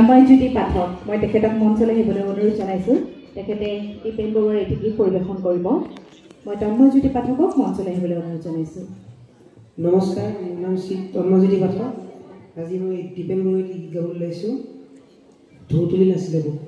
মই জ্যোতি পাঠক মই তেখেতক মঞ্চলৈ আহিবলৈ অনুৰোধ জনাইছোঁ তেখেতে দীপেন বৰুৱাৰ এটি গীত পৰিৱেশন কৰিব মই তন্ময়জ্যোতি পাঠকক মঞ্চলৈ আহিবলৈ অনুৰোধ জনাইছোঁ নমস্কাৰ মোৰ নাম শ্ৰী তন্ময়জ্যোতি পাঠক আজি মই দীপেন বৰুৱাৰ গীত গাবলৈ লৈছোঁ ঢৌ তুলি নাছিলে মোক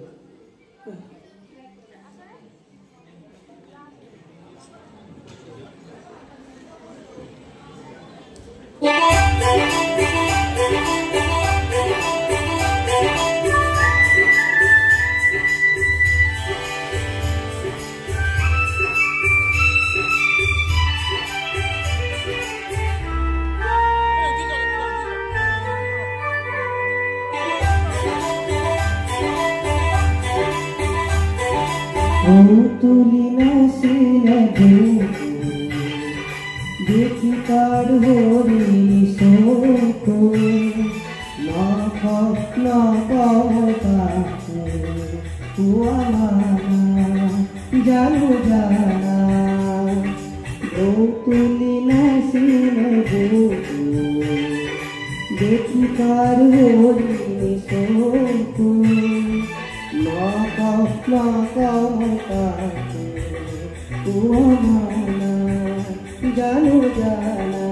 तुली नसीले देखी कार होरी सोको ना खपना पाता हुआ माना जानो जाना ओ तुली नसीले देखी कार होरी सोको जानो जाना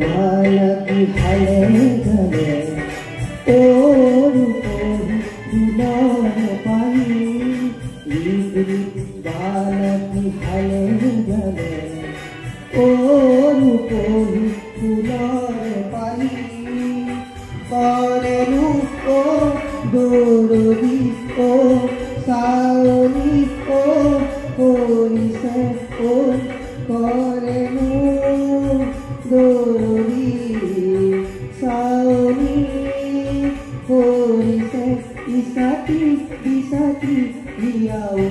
बालकी हले गले और दुलार पाई बालकी हले गले और दुलार पाई करे को दोरी को सावनी को कोई से को करे दोरी सावनी कोई से इसाती इसाती लियाऊ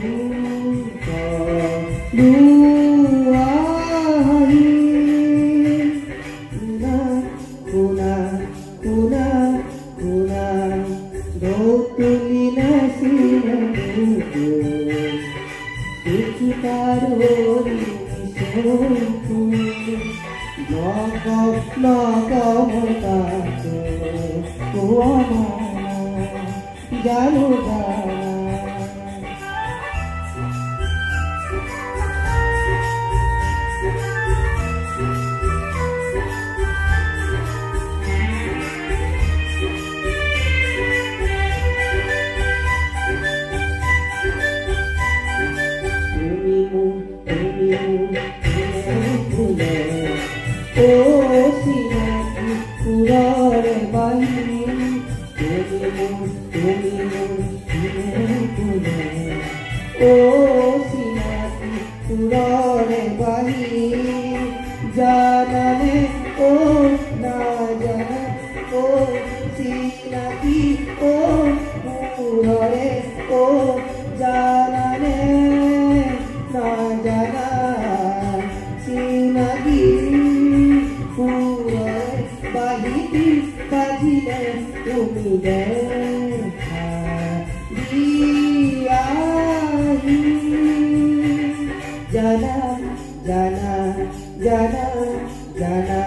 लुआई कुना कुना कुना दो तुली नसीने देखी तारोरी सोकू Naga mutaku kuana jalu jana जानने ओ ना जाने ओ सीनाती ओ पूरे ओ जानने ना जाना सीनाती पूरे बाहिती बाजिले उम्मीदे दिया जाना जाना जाना जाना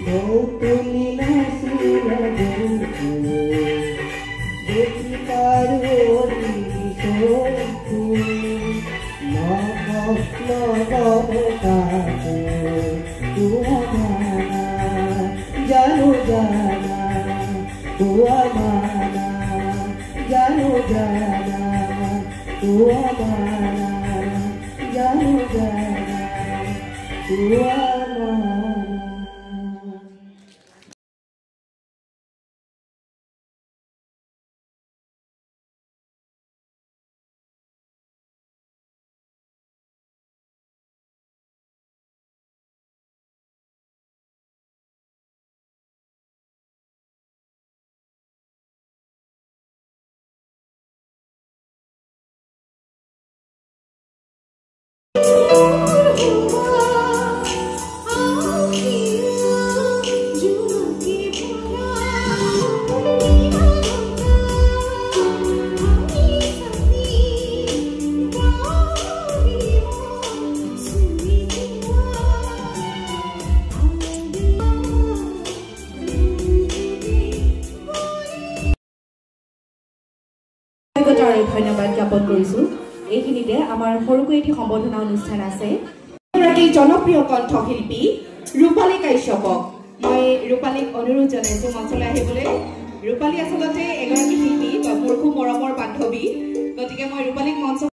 दो तुली नसीले देखी कार होरी सोकू ना होता हुआ माना जानो जाना हुआ माना जानो जाना हुआ माना जानो जाना हुआ ধন্যবাদ জ্ঞাপন কৰিছোঁ এইখিনিতে আমাৰ সৰুকৈ এটি সম্বৰ্ধনা অনুষ্ঠান আছে এগৰাকী জনপ্ৰিয় কণ্ঠশিল্পী ৰূপালী কাশ্যপক মই ৰূপালীক অনুৰোধ জনাইছোঁ মঞ্চলৈ আহিবলৈ ৰূপালী আচলতে এগৰাকী শিল্পী বা মোৰ খুব মৰমৰ বান্ধৱী গতিকে মই ৰূপালীক মঞ্চ